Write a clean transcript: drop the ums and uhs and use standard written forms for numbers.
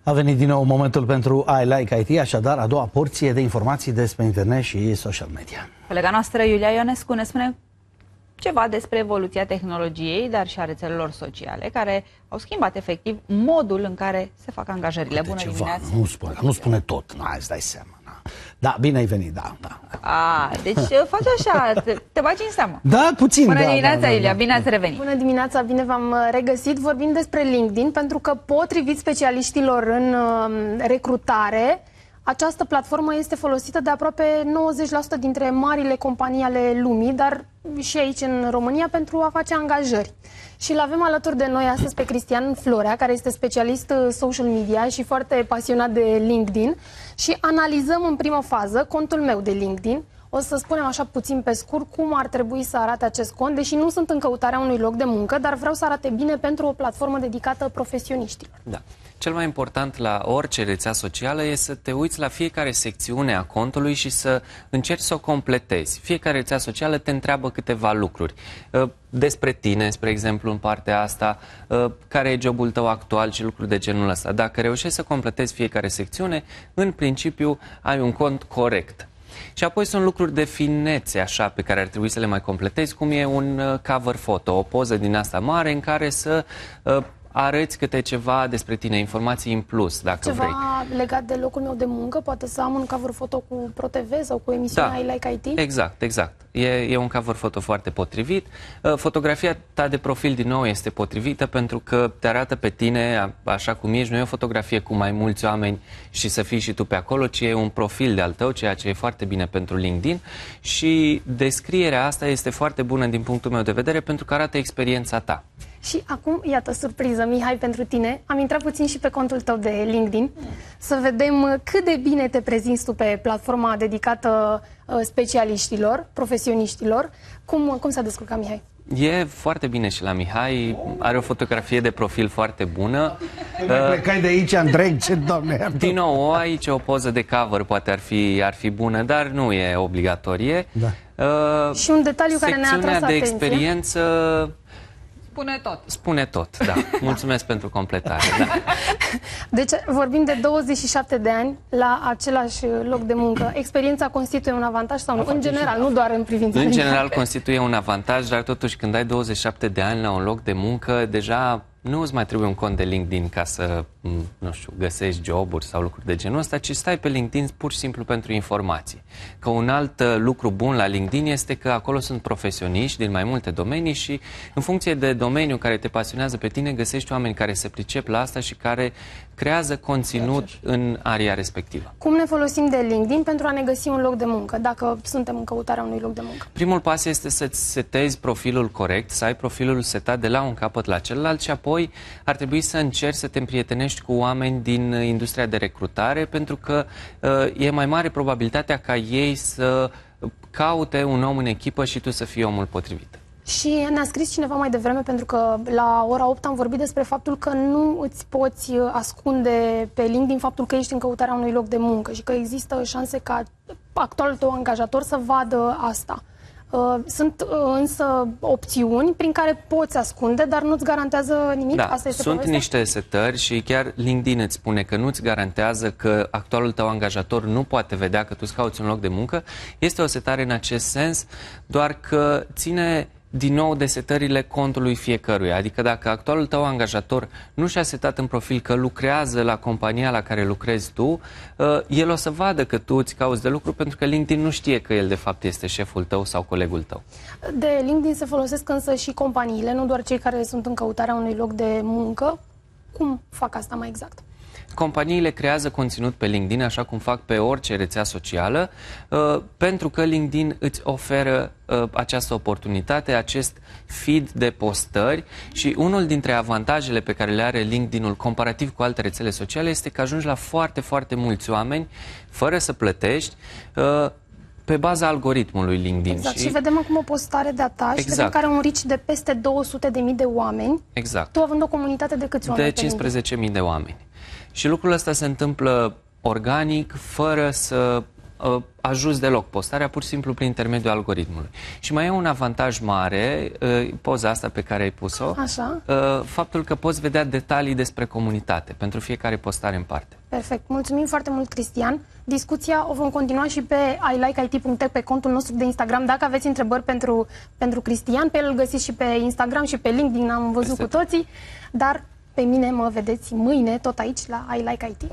A venit din nou momentul pentru I Like IT, așadar a doua porție de informații despre internet și social media. Colega noastră, Iulia Ionescu, ne spune ceva despre evoluția tehnologiei, dar și a rețelelor sociale, care au schimbat efectiv modul în care se fac angajările. Bună dimineața! Nu spune tot, îți dai seama. Da, bine ai venit, da. Deci faci așa, te bagi în seamă. Da, puțin. Bună dimineața, Iulia, bine ați revenit. Bună dimineața, bine v-am regăsit. Vorbim despre LinkedIn, pentru că potrivit specialiștilor în recrutare, această platformă este folosită de aproape 90% dintre marile companii ale lumii, dar și aici în România, pentru a face angajări. Și îl avem alături de noi astăzi pe Cristian Florea, care este specialist social media și foarte pasionat de LinkedIn. Și analizăm în primă fază contul meu de LinkedIn. O să spunem așa puțin pe scurt cum ar trebui să arate acest cont, deși nu sunt în căutarea unui loc de muncă, dar vreau să arate bine pentru o platformă dedicată profesioniștilor. Da. Cel mai important la orice rețea socială e să te uiți la fiecare secțiune a contului și să încerci să o completezi. Fiecare rețea socială te întreabă câteva lucruri. Despre tine, spre exemplu, în partea asta, care e jobul tău actual și lucruri de genul ăsta. Dacă reușești să completezi fiecare secțiune, în principiu ai un cont corect. Și apoi sunt lucruri de finețe, așa, pe care ar trebui să le mai completezi, cum e un cover photo, o poză din asta mare în care să arăți câte ceva despre tine, informații în plus, dacă vrei. Ceva legat de locul meu de muncă, poate să am un cover photo cu ProTV sau cu emisiunea I Like IT? Exact. E un cover photo foarte potrivit. Fotografia ta de profil, din nou, este potrivită pentru că te arată pe tine așa cum ești. Nu e o fotografie cu mai mulți oameni și să fii și tu pe acolo, ci e un profil de-al tău, ceea ce e foarte bine pentru LinkedIn. Și descrierea asta este foarte bună din punctul meu de vedere pentru că arată experiența ta. Și acum, iată, surpriză, Mihai, pentru tine. Am intrat puțin și pe contul tău de LinkedIn să vedem cât de bine te prezinți tu pe platforma dedicată specialiștilor, profesioniștilor. Cum s-a descurcat Mihai? E foarte bine și la Mihai, are o fotografie de profil foarte bună. Plecai de aici, Andrei, ce doamne! Din nou, aici o poză de cover poate ar fi bună, dar nu e obligatorie. Da. Și un detaliu care ne-a atras secțiunea de atenția. experiență spune tot, da. Mulțumesc pentru completare. Da. Deci vorbim de 27 de ani la același loc de muncă. Experiența constituie un avantaj sau nu? În general, nu doar în privința. În general constituie un avantaj, dar totuși când ai 27 de ani la un loc de muncă, deja nu îți mai trebuie un cont de LinkedIn ca să, nu știu, găsești joburi sau lucruri de genul ăsta, ci stai pe LinkedIn pur și simplu pentru informații. Că un alt lucru bun la LinkedIn este că acolo sunt profesioniști din mai multe domenii și în funcție de domeniul care te pasionează pe tine, găsești oameni care se pricep la asta și care creează conținut în area respectivă. Cum ne folosim de LinkedIn pentru a ne găsi un loc de muncă, dacă suntem în căutarea unui loc de muncă? Primul pas este să-ți setezi profilul corect, să ai profilul setat de la un capăt la celălalt și apoi ar trebui să încerci să te împrietenești cu oameni din industria de recrutare, pentru că e mai mare probabilitatea ca ei să caute un om în echipă și tu să fii omul potrivit. Și ne-a scris cineva mai devreme, pentru că la ora 8 am vorbit despre faptul că nu îți poți ascunde pe LinkedIn faptul că ești în căutarea unui loc de muncă și că există șanse ca actualul tău angajator să vadă asta. Sunt însă opțiuni prin care poți ascunde, dar nu-ți garantează nimic? Da, asta este sunt povestea? niște setări și chiar LinkedIn îți spune că nu-ți garantează că actualul tău angajator nu poate vedea că tu îți cauți un loc de muncă. Este o setare în acest sens, doar că ține din nou de setările contului fiecăruia. Adică dacă actualul tău angajator nu și-a setat în profil că lucrează la compania la care lucrezi tu, el o să vadă că tu îți cauți de lucru pentru că LinkedIn nu știe că el de fapt este șeful tău sau colegul tău. De LinkedIn se folosesc însă și companiile, nu doar cei care sunt în căutarea unui loc de muncă. Cum fac asta mai exact? Companiile creează conținut pe LinkedIn, așa cum fac pe orice rețea socială, pentru că LinkedIn îți oferă această oportunitate, acest feed de postări și unul dintre avantajele pe care le are LinkedIn-ul comparativ cu alte rețele sociale este că ajungi la foarte, foarte mulți oameni fără să plătești, pe baza algoritmului LinkedIn. Exact. Și vedem acum o postare de-a ta și vedem că are un reach de peste 200.000 de oameni. Exact. Tu având o comunitate de câți oameni? De 15.000 de oameni. Și lucrul ăsta se întâmplă organic, fără să ajuns deloc postarea, pur și simplu prin intermediul algoritmului. Și mai e un avantaj mare, poza asta pe care ai pus-o, Așa. faptul că poți vedea detalii despre comunitate pentru fiecare postare în parte. Perfect. Mulțumim foarte mult, Cristian. Discuția o vom continua și pe ilikeit.ro, pe contul nostru de Instagram. Dacă aveți întrebări pentru Cristian, pe el îl găsiți și pe Instagram și pe LinkedIn, am văzut cu toții. Dar pe mine mă vedeți mâine tot aici la I Like IT.